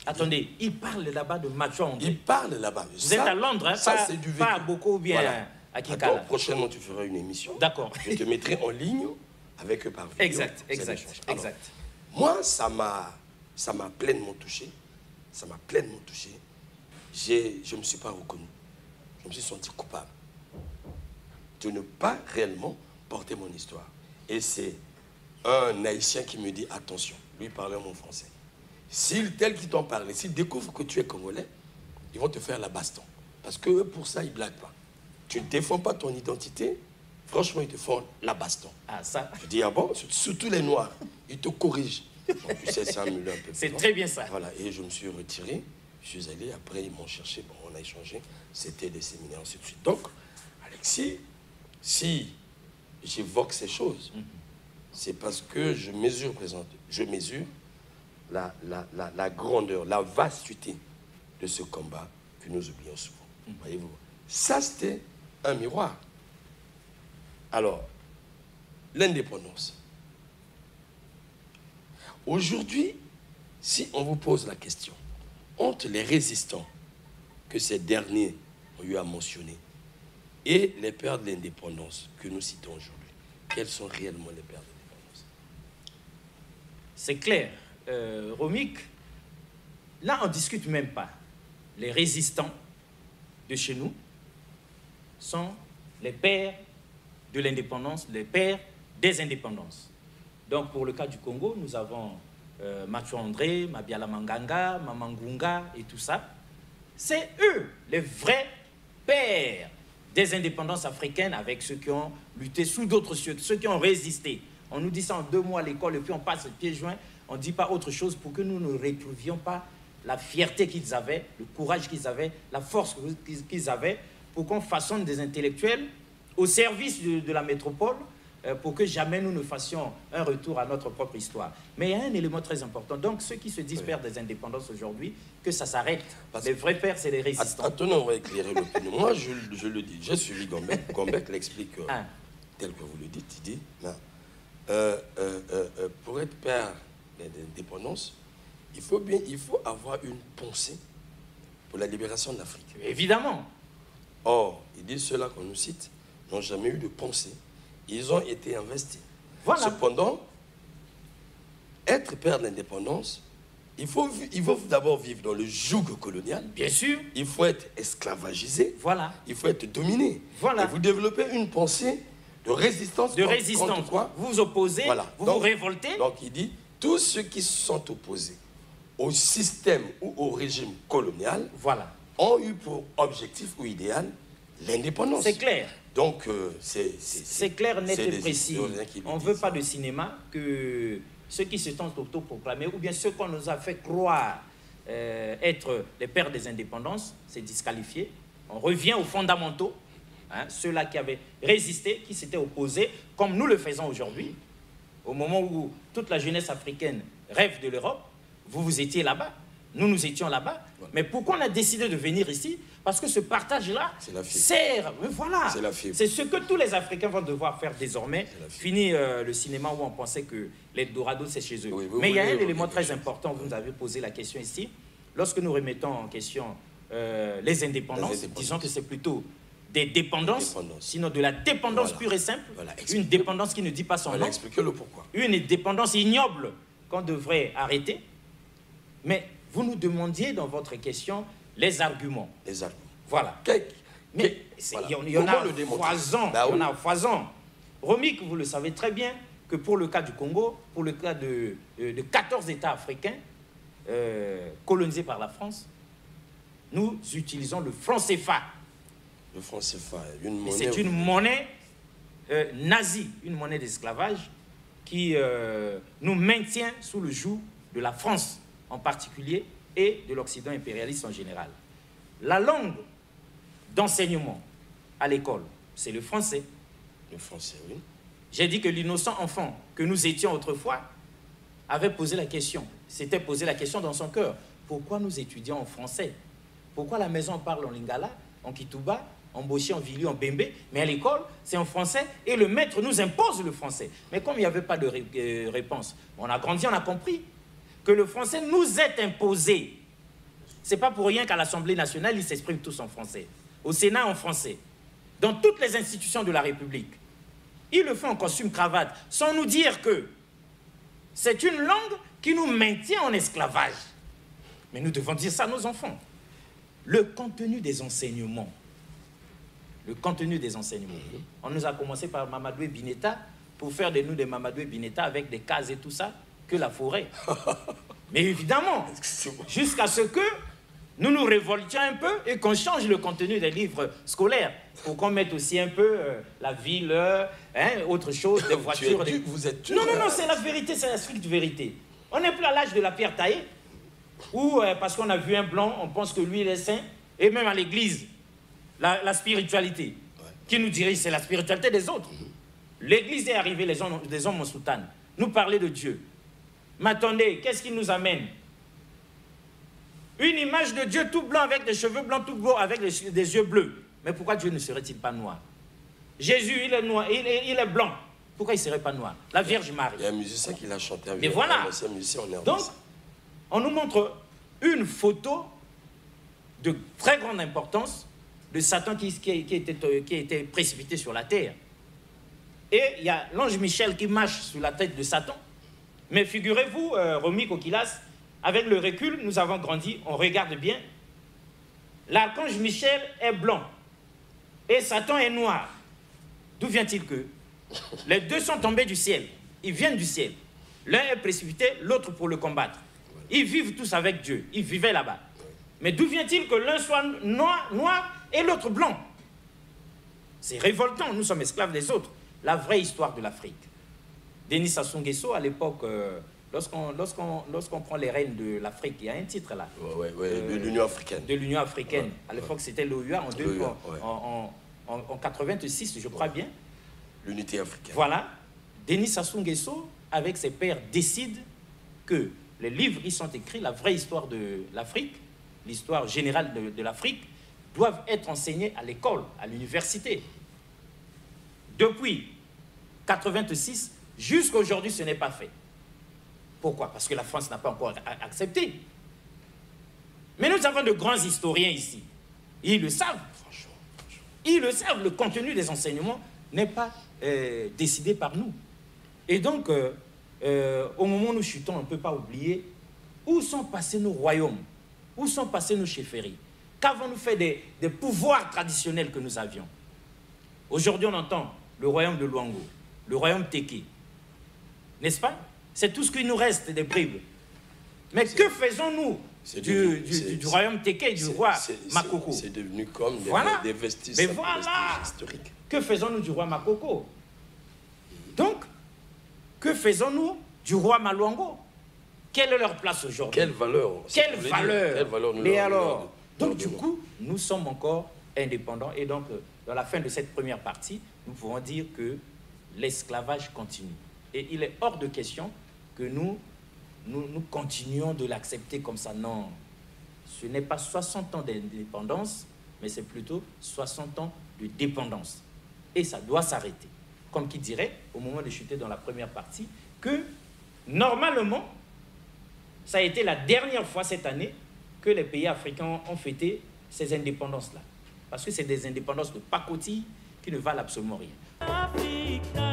Attendez, il parle là-bas de Mathieu André. Il parle là-bas. Vous êtes à Londres, hein, ça, c'est du vécu. Pas beaucoup bien voilà. à Kinkala. Attends, prochainement, tu feras une émission. D'accord. Je te mettrai en ligne avec eux par vidéo. Exact. Moi, ça m'a pleinement touché. Ça m'a pleinement touché. Je ne me suis pas reconnu. Je me suis senti coupable de ne pas réellement porter mon histoire. Et c'est un Haïtien qui me dit, attention, lui parlait mon français. Tel qu'ils t'ont parlé, s'ils découvrent que tu es Congolais, ils vont te faire la baston. Parce que pour ça, ils ne blaguent pas. Tu ne défends pas ton identité, franchement, ils te font la baston. Ah, ça. Je dis, ah bon, surtout les Noirs, ils te corrigent. Donc, tu sais, ça me un peu. C'est très bien ça. Voilà, et je me suis retiré, je suis allé, après ils m'ont cherché, bon, on a échangé, c'était des séminaires, ainsi de suite. Donc, Alexis, si j'évoque ces choses, c'est parce que je mesure la grandeur, la vastuité de ce combat que nous oublions souvent. Voyez-vous, ça c'était un miroir. Alors, l'indépendance. Aujourd'hui, si on vous pose la question, entre les résistants que ces derniers ont eu à mentionner et les pères de l'indépendance que nous citons aujourd'hui, quels sont réellement les pères de l'indépendance? C'est clair. Romik, là on ne discute même pas. Les résistants de chez nous sont les pères de l'indépendance, les pères des indépendances. Donc pour le cas du Congo, nous avons Mathieu André, Mabiala Manganga, Mamangunga et tout ça. C'est eux les vrais pères des indépendances africaines avec ceux qui ont lutté sous d'autres cieux, ceux qui ont résisté. On nous dit ça en 2 mois à l'école et puis on passe le pied joint. On ne dit pas autre chose pour que nous ne retrouvions pas la fierté qu'ils avaient, le courage qu'ils avaient, la force qu'ils avaient, pour qu'on façonne des intellectuels au service de la métropole, pour que jamais nous ne fassions un retour à notre propre histoire. Mais il y a un élément très important. Donc, ceux qui se disent pères des indépendances aujourd'hui, que ça s'arrête. Les vrais pères, c'est les résistants. Attendez, on va éclairer l'opinion. Moi, je le dis. J'ai suivi Gombec. Gombec l'explique tel que vous le dites. Il dit, pour être père d'indépendance, il faut avoir une pensée pour la libération de l'Afrique. Évidemment. Or, il dit ceux-là qu'on nous cite n'ont jamais eu de pensée. Ils ont été investis. Voilà. Cependant, être père de l'indépendance, il faut d'abord vivre dans le joug colonial. Bien sûr. Il faut être esclavagisé. Voilà. Il faut être dominé. Voilà. Et vous développez une pensée de résistance. De résistance. Contre quoi? Vous vous opposez, voilà. vous révoltez. Donc il dit, tous ceux qui sont opposés au système ou au régime colonial, voilà, ont eu pour objectif ou idéal l'indépendance. C'est clair. Donc c'est clair, net et précis. On ne veut pas de cinéma que ceux qui se tentent autoproclamés, ou bien ceux qu'on nous a fait croire être les pères des indépendances, c'est disqualifié. On revient aux fondamentaux, hein, ceux-là qui avaient résisté, qui s'étaient opposés, comme nous le faisons aujourd'hui. Au moment où toute la jeunesse africaine rêve de l'Europe, vous étiez là-bas, nous étions là-bas. Voilà. Mais pourquoi on a décidé de venir ici? Parce que ce partage-là sert. Voilà. C'est ce que tous les Africains vont devoir faire désormais. Fini le cinéma où on pensait que l'Eldorado, c'est chez eux. Oui, mais il y a un élément très important, vous nous avez posé la question ici. Lorsque nous remettons en question les indépendances, disons que c'est plutôt des dépendances, sinon de la dépendance pure et simple. Voilà. Une dépendance qui ne dit pas son nom. Expliquez-le pourquoi. Une dépendance ignoble qu'on devrait arrêter. Mais vous nous demandiez dans votre question les arguments. Les arguments. Voilà. Mais il y en a foison. Il y en a foison. Romik, vous le savez très bien que pour le cas du Congo, pour le cas de 14 États africains colonisés par la France, nous utilisons le franc CFA. Le franc CFA, une monnaie. C'est une monnaie nazie, une monnaie d'esclavage qui nous maintient sous le joug de la France en particulier et de l'Occident impérialiste en général. La langue d'enseignement à l'école, c'est le français. Le français, oui. J'ai dit que l'innocent enfant que nous étions autrefois avait posé la question, s'était posé la question dans son cœur. Pourquoi nous étudions en français? Pourquoi à la maison on parle en lingala, en kituba, en boshi, en vili, en bembe, mais à l'école c'est en français et le maître nous impose le français. Mais comme il n'y avait pas de réponse, on a grandi, on a compris que le français nous est imposé. Ce n'est pas pour rien qu'à l'Assemblée nationale, ils s'expriment tous en français. Au Sénat, en français. Dans toutes les institutions de la République. Ils le font en costume cravate, sans nous dire que c'est une langue qui nous maintient en esclavage. Mais nous devons dire ça à nos enfants. Le contenu des enseignements. Le contenu des enseignements. On nous a commencé par Mamadou et Bineta pour faire de nous des Mamadou et Bineta avec des cases et tout ça, que la forêt. Mais évidemment, jusqu'à ce que nous nous révoltions un peu et qu'on change le contenu des livres scolaires pour qu'on mette aussi un peu la ville, autre chose, des voitures. Vous êtes non, c'est la vérité, c'est la stricte vérité. On n'est plus à l'âge de la pierre taillée, où parce qu'on a vu un blanc, on pense que lui il est saint, et même à l'église, la spiritualité qui nous dirige, c'est la spiritualité des autres. L'église est arrivée, des hommes en soutane, nous parler de Dieu. Mais attendez, qu'est-ce qui nous amène? Une image de Dieu tout blanc avec des cheveux blancs, tout beau avec des yeux bleus. Mais pourquoi Dieu ne serait-il pas noir? Jésus, il est noir, il est blanc. Pourquoi il ne serait pas noir? La Vierge Marie. Il y a un musicien qui l'a chanté. Mais voilà. Donc, on nous montre une photo de très grande importance de Satan qui a été précipité sur la terre. Et il y a l'ange Michel qui marche sur la tête de Satan. Mais figurez-vous, Romy Kokilas, avec le recul, nous avons grandi, on regarde bien. L'archange Michel est blanc et Satan est noir. D'où vient-il que les deux sont tombés du ciel, ils viennent du ciel. L'un est précipité, l'autre pour le combattre. Ils vivent tous avec Dieu, ils vivaient là-bas. Mais d'où vient-il que l'un soit noir et l'autre blanc? C'est révoltant, nous sommes esclaves des autres. La vraie histoire de l'Afrique. Denis Sassou Nguesso, à l'époque, lorsqu'on prend les rênes de l'Afrique, il y a un titre là. De l'Union africaine. De l'Union africaine. À l'époque, c'était l'OUA en 86, je crois bien. L'unité africaine. Voilà. Denis Sassou Nguesso, avec ses pairs, décide que les livres qui sont écrits, la vraie histoire de l'Afrique, l'histoire générale de l'Afrique, doivent être enseignés à l'école, à l'université. Depuis 86, jusqu'à aujourd'hui, ce n'est pas fait. Pourquoi? Parce que la France n'a pas encore accepté. Mais nous avons de grands historiens ici. Ils le savent, franchement. Ils le savent, le contenu des enseignements n'est pas décidé par nous. Et donc, au moment où nous chutons, on ne peut pas oublier où sont passés nos royaumes, où sont passés nos chefferies. Qu'avons-nous fait des pouvoirs traditionnels que nous avions? Aujourd'hui, on entend le royaume de Luango, le royaume Téké. N'est-ce pas? C'est tout ce qu'il nous reste des bribes. Mais que faisons-nous du royaume Téké et du roi Makoko? C'est devenu comme des vestiges, mais voilà, historiques. Que faisons-nous du roi Makoko? Donc, que faisons-nous du roi Maluango? Quelle est leur place aujourd'hui? Quelle valeur? Quelle valeur nous Mais leur, alors, leur donc du coup, nous sommes encore indépendants. Et donc, dans la fin de cette première partie, nous pouvons dire que l'esclavage continue. Et il est hors de question que nous continuions de l'accepter comme ça. Non, ce n'est pas 60 ans d'indépendance, mais c'est plutôt 60 ans de dépendance. Et ça doit s'arrêter. Comme qui dirait, au moment de chuter dans la première partie, que normalement, ça a été la dernière fois cette année que les pays africains ont fêté ces indépendances-là. Parce que c'est des indépendances de pacotille qui ne valent absolument rien. Africa.